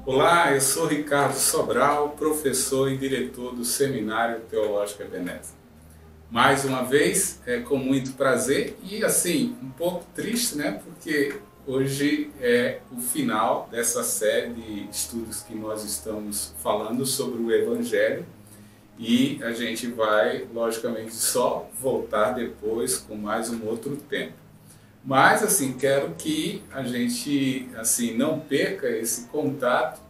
Olá, eu sou Ricardo Sobral, professor e diretor do Seminário Teológico Ebenezer. Mais uma vez, é com muito prazer e assim, um pouco triste, né? Porque hoje é o final dessa série de estudos que nós estamos falando sobre o Evangelho e a gente vai, logicamente, só voltar depois com mais um outro tempo. Mas, assim, quero que a gente, assim, não perca esse contato,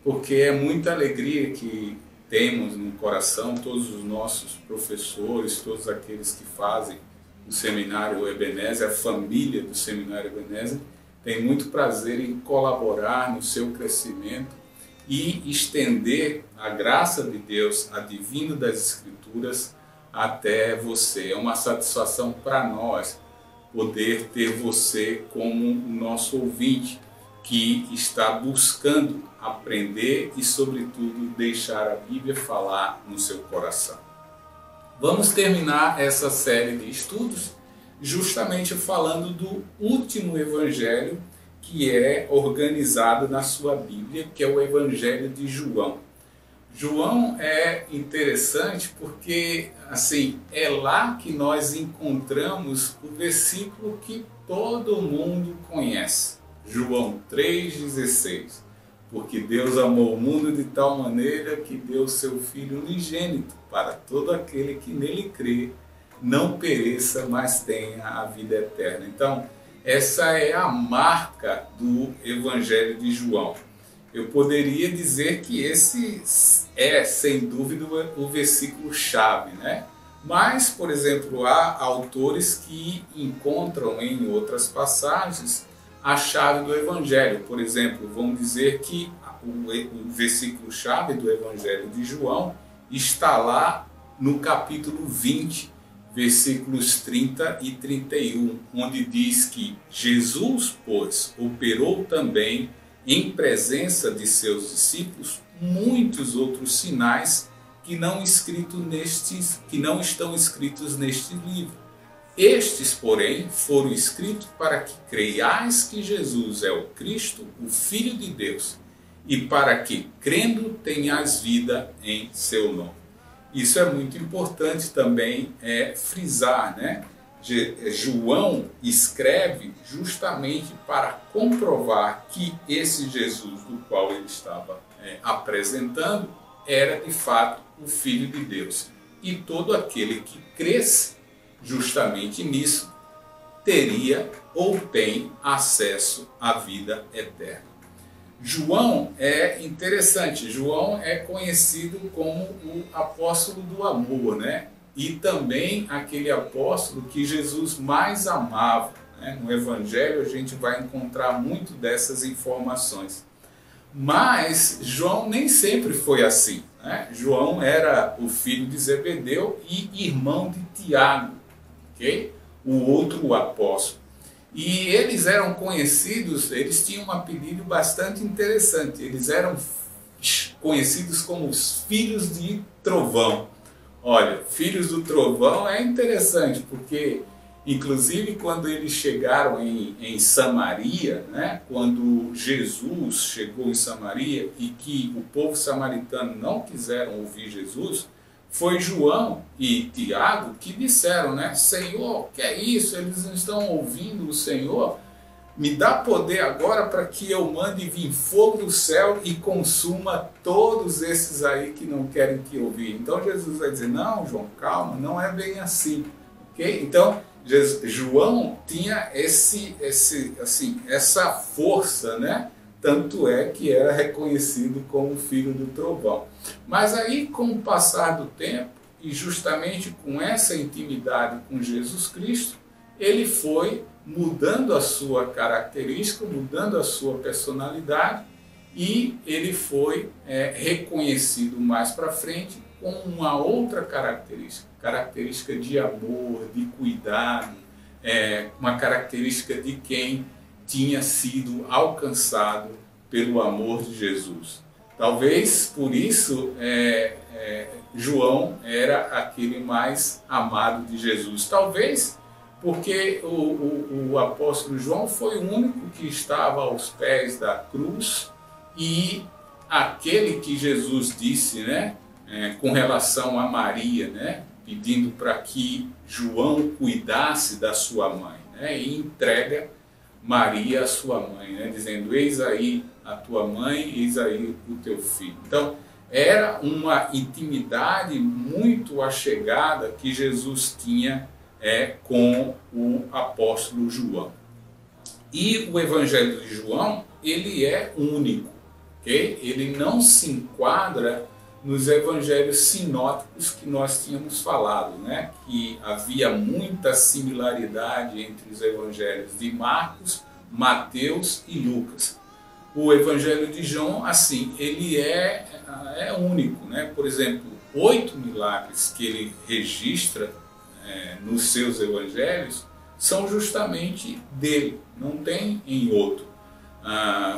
porque é muita alegria que temos no coração, todos os nossos professores, todos aqueles que fazem o Seminário Ebenezer, a família do Seminário Ebenezer, tem muito prazer em colaborar no seu crescimento e estender a graça de Deus, a divina das Escrituras, até você. É uma satisfação para nós poder ter você como o nosso ouvinte, que está buscando aprender e, sobretudo, deixar a Bíblia falar no seu coração. Vamos terminar essa série de estudos justamente falando do último evangelho que é organizado na sua Bíblia, que é o Evangelho de João. João é interessante porque, assim, é lá que nós encontramos o versículo que todo mundo conhece. João 3,16. Porque Deus amou o mundo de tal maneira que deu seu Filho unigênito para todo aquele que nele crê, não pereça, mas tenha a vida eterna. Então, essa é a marca do Evangelho de João. Eu poderia dizer que esse é, sem dúvida, o versículo-chave, né? Mas, por exemplo, há autores que encontram em outras passagens a chave do Evangelho. Por exemplo, vão dizer que o versículo-chave do Evangelho de João está lá no capítulo 20, versículos 30 e 31, onde diz que Jesus, pois, operou também em presença de seus discípulos muitos outros sinais que não estão escritos neste livro. Estes, porém, foram escritos para que creiais que Jesus é o Cristo, o Filho de Deus, e para que, crendo, tenhais vida em seu nome. Isso é muito importante também frisar, né? João escreve justamente para comprovar que esse Jesus do qual ele estava apresentando era de fato o Filho de Deus. E todo aquele que cresce justamente nisso teria ou tem acesso à vida eterna. João é interessante, João é conhecido como o apóstolo do amor, né? E também aquele apóstolo que Jesus mais amava, né? No Evangelho a gente vai encontrar muito dessas informações. Mas João nem sempre foi assim, né? João era o filho de Zebedeu e irmão de Tiago, okay? O outro apóstolo. E eles eram conhecidos, eles tinham um apelido bastante interessante. Eles eram conhecidos como os filhos de Trovão. Olha, filhos do Trovão é interessante, porque inclusive quando eles chegaram em Samaria, né, quando Jesus chegou em Samaria e que o povo samaritano não quiseram ouvir Jesus, foi João e Tiago que disseram, né, Senhor, que é isso? Eles não estão ouvindo o Senhor? Me dá poder agora para que eu mande vir fogo do céu e consuma todos esses aí que não querem te ouvir. Então Jesus vai dizer, não, João, calma, não é bem assim. Okay? Então, João tinha essa força, né? Tanto é que era reconhecido como filho do trovão. Mas aí, com o passar do tempo, e justamente com essa intimidade com Jesus Cristo, ele foi mudando a sua característica, mudando a sua personalidade, e ele foi reconhecido mais para frente com uma outra característica de amor, de cuidado, uma característica de quem tinha sido alcançado pelo amor de Jesus. Talvez por isso João era aquele mais amado de Jesus. Talvez porque o apóstolo João foi o único que estava aos pés da cruz e aquele que Jesus disse, né, com relação a Maria, né, pedindo para que João cuidasse da sua mãe, né, e entrega Maria a sua mãe, né, dizendo: eis aí a tua mãe, eis aí o teu filho. Então, era uma intimidade muito achegada que Jesus tinha com o apóstolo João. E o Evangelho de João, ele é único, ok? Ele não se enquadra nos evangelhos sinóticos que nós tínhamos falado, né? Que havia muita similaridade entre os evangelhos de Marcos, Mateus e Lucas. O Evangelho de João, assim, ele é único, né? Por exemplo, 8 milagres que ele registra nos seus evangelhos são justamente dele, não tem em outro.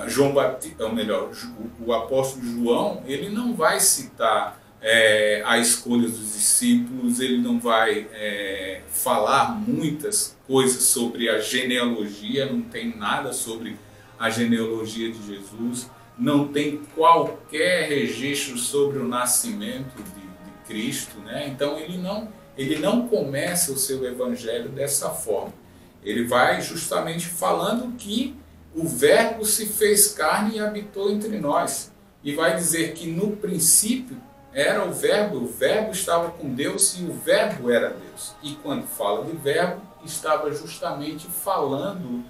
João Batista, ou melhor, o apóstolo João, ele não vai citar a escolha dos discípulos, ele não vai falar muitas coisas sobre a genealogia, não tem nada sobre a genealogia de Jesus, não tem qualquer registro sobre o nascimento de Cristo, né? Então ele não começa o seu evangelho dessa forma. Ele vai justamente falando que o Verbo se fez carne e habitou entre nós. E vai dizer que no princípio era o Verbo estava com Deus e o Verbo era Deus. E quando fala de Verbo, estava justamente falando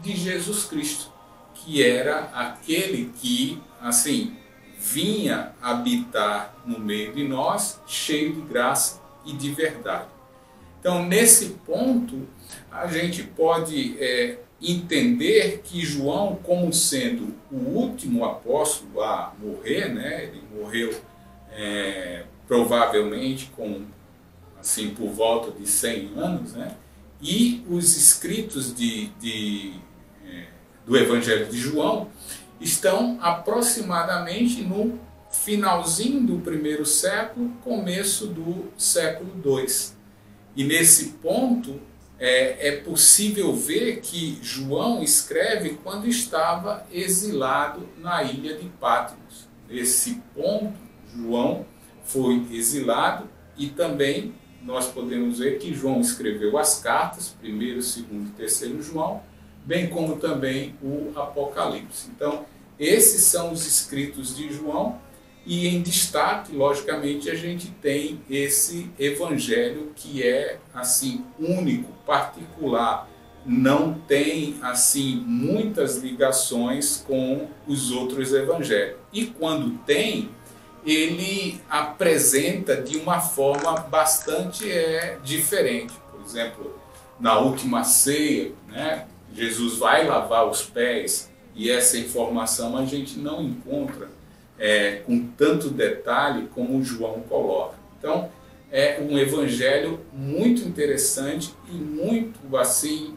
de Jesus Cristo, que era aquele que, assim, vinha habitar no meio de nós, cheio de graça e de verdade. Então, nesse ponto, a gente pode entender que João, como sendo o último apóstolo a morrer, né? Ele morreu provavelmente assim, por volta de 100 anos, né? E os escritos do Evangelho de João estão aproximadamente no finalzinho do primeiro século, começo do século II. E nesse ponto é possível ver que João escreve quando estava exilado na ilha de Patmos. Nesse ponto, João foi exilado e também nós podemos ver que João escreveu as cartas, 1º, 2º e 3º João, bem como também o Apocalipse. Então, esses são os escritos de João. E em destaque, logicamente, a gente tem esse evangelho que é assim único, particular, não tem assim muitas ligações com os outros evangelhos. E quando tem, ele apresenta de uma forma bastante diferente. Por exemplo, na última ceia, né, Jesus vai lavar os pés e essa informação a gente não encontra com tanto detalhe como João coloca. Então, é um evangelho muito interessante e muito assim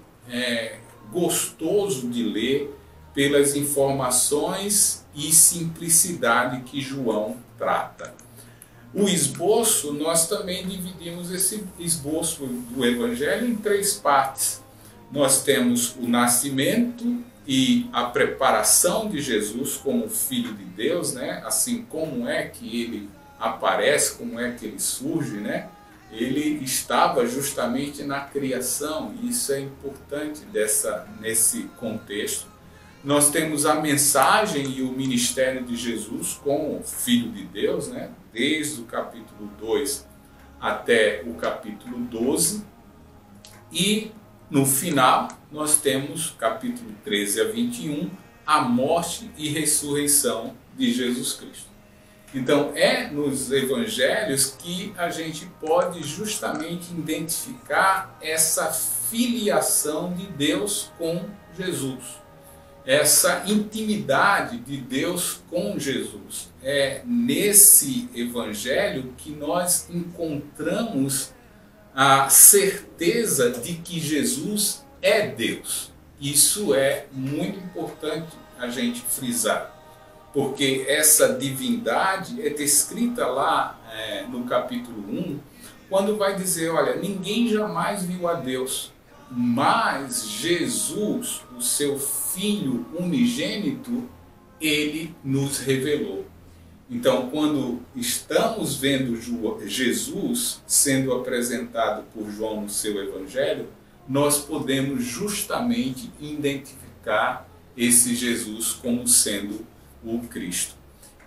gostoso de ler pelas informações e simplicidade que João trata. O esboço, nós também dividimos esse esboço do evangelho em 3 partes. Nós temos o nascimento e a preparação de Jesus como Filho de Deus, né? Assim, como é que ele aparece, como é que ele surge, né? Ele estava justamente na criação, e isso é importante nesse contexto. Nós temos a mensagem e o ministério de Jesus como Filho de Deus, né? Desde o capítulo 2 até o capítulo 12, e no final, nós temos, capítulo 13 a 21, a morte e ressurreição de Jesus Cristo. Então, é nos evangelhos que a gente pode justamente identificar essa filiação de Deus com Jesus, essa intimidade de Deus com Jesus. É nesse evangelho que nós encontramos a certeza de que Jesus é Deus. Isso é muito importante a gente frisar, porque essa divindade é descrita lá no capítulo 1, quando vai dizer, olha, ninguém jamais viu a Deus, mas Jesus, o seu Filho unigênito, ele nos revelou. Então, quando estamos vendo Jesus sendo apresentado por João no seu Evangelho, nós podemos justamente identificar esse Jesus como sendo o Cristo.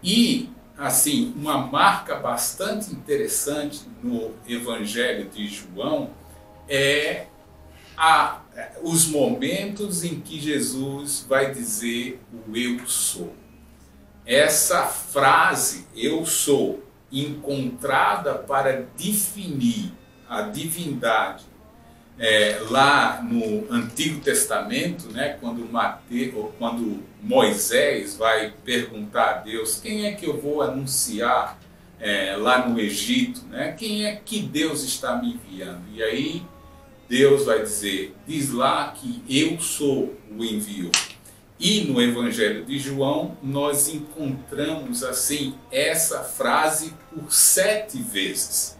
E, assim, uma marca bastante interessante no Evangelho de João é os momentos em que Jesus vai dizer o eu sou. Essa frase, eu sou, encontrada para definir a divindade lá no Antigo Testamento, né, quando Moisés vai perguntar a Deus quem é que eu vou anunciar lá no Egito, né, quem é que Deus está me enviando. E aí Deus vai dizer, diz lá que eu sou o enviou. E no Evangelho de João nós encontramos assim essa frase por 7 vezes.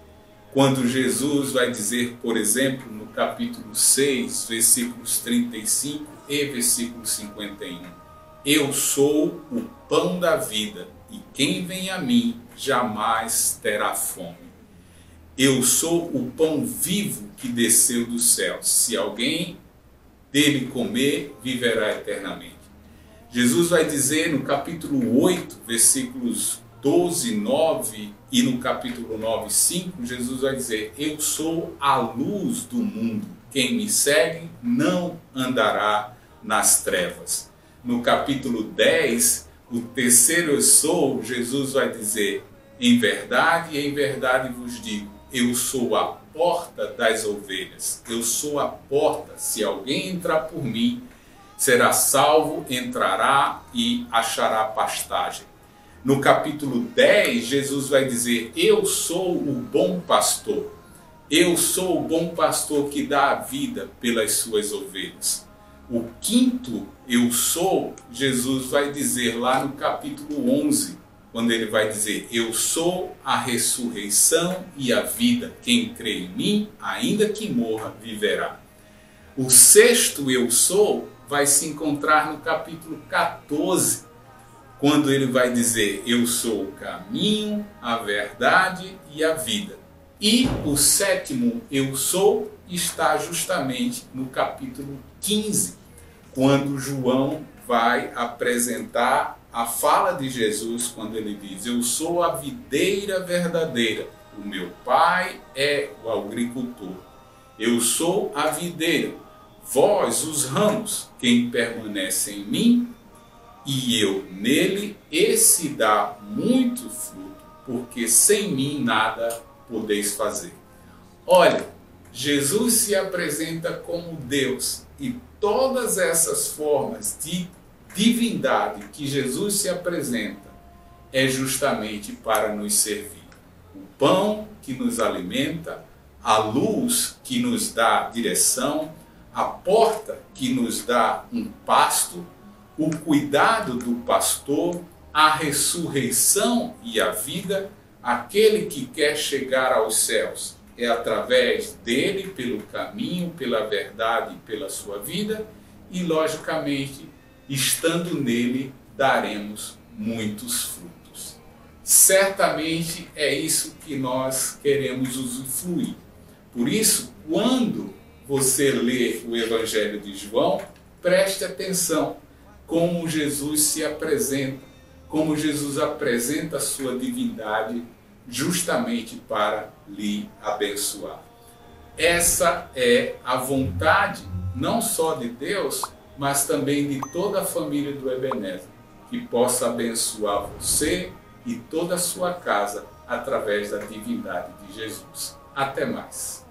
Quando Jesus vai dizer, por exemplo, no capítulo 6, versículos 35 e versículo 51, eu sou o pão da vida, e quem vem a mim jamais terá fome. Eu sou o pão vivo que desceu do céu. Se alguém dele comer, viverá eternamente. Jesus vai dizer no capítulo 8, versículos 12, 9 e no capítulo 9, 5, Jesus vai dizer, eu sou a luz do mundo. Quem me segue não andará nas trevas. No capítulo 10, o terceiro eu sou, Jesus vai dizer, em verdade vos digo, eu sou a porta das ovelhas. Eu sou a porta. Se alguém entrar por mim, será salvo, entrará e achará pastagem. No capítulo 10, Jesus vai dizer, eu sou o bom pastor. Eu sou o bom pastor que dá a vida pelas suas ovelhas. O quinto eu sou, Jesus vai dizer lá no capítulo 11, quando ele vai dizer, eu sou a ressurreição e a vida. Quem crê em mim, ainda que morra, viverá. O sexto eu sou vai se encontrar no capítulo 14, quando ele vai dizer, eu sou o caminho, a verdade e a vida. E o sétimo eu sou está justamente no capítulo 15, quando João vai apresentar a fala de Jesus, quando ele diz, eu sou a videira verdadeira, o meu pai é o agricultor. Eu sou a videira, vós os ramos, quem permanece em mim e eu nele, esse dá muito fruto, porque sem mim nada podeis fazer. Olha, Jesus se apresenta como Deus e todas essas formas de divindade que Jesus se apresenta é justamente para nos servir. O pão que nos alimenta, a luz que nos dá direção, a porta que nos dá um pasto, o cuidado do pastor, a ressurreição e a vida, aquele que quer chegar aos céus. É através dele, pelo caminho, pela verdade e pela sua vida, e logicamente, estando nele, daremos muitos frutos. Certamente é isso que nós queremos usufruir. Por isso, quando você lê o Evangelho de João, preste atenção como Jesus se apresenta, como Jesus apresenta a sua divindade justamente para lhe abençoar. Essa é a vontade não só de Deus, mas também de toda a família do Ebenezer, que possa abençoar você e toda a sua casa através da divindade de Jesus. Até mais.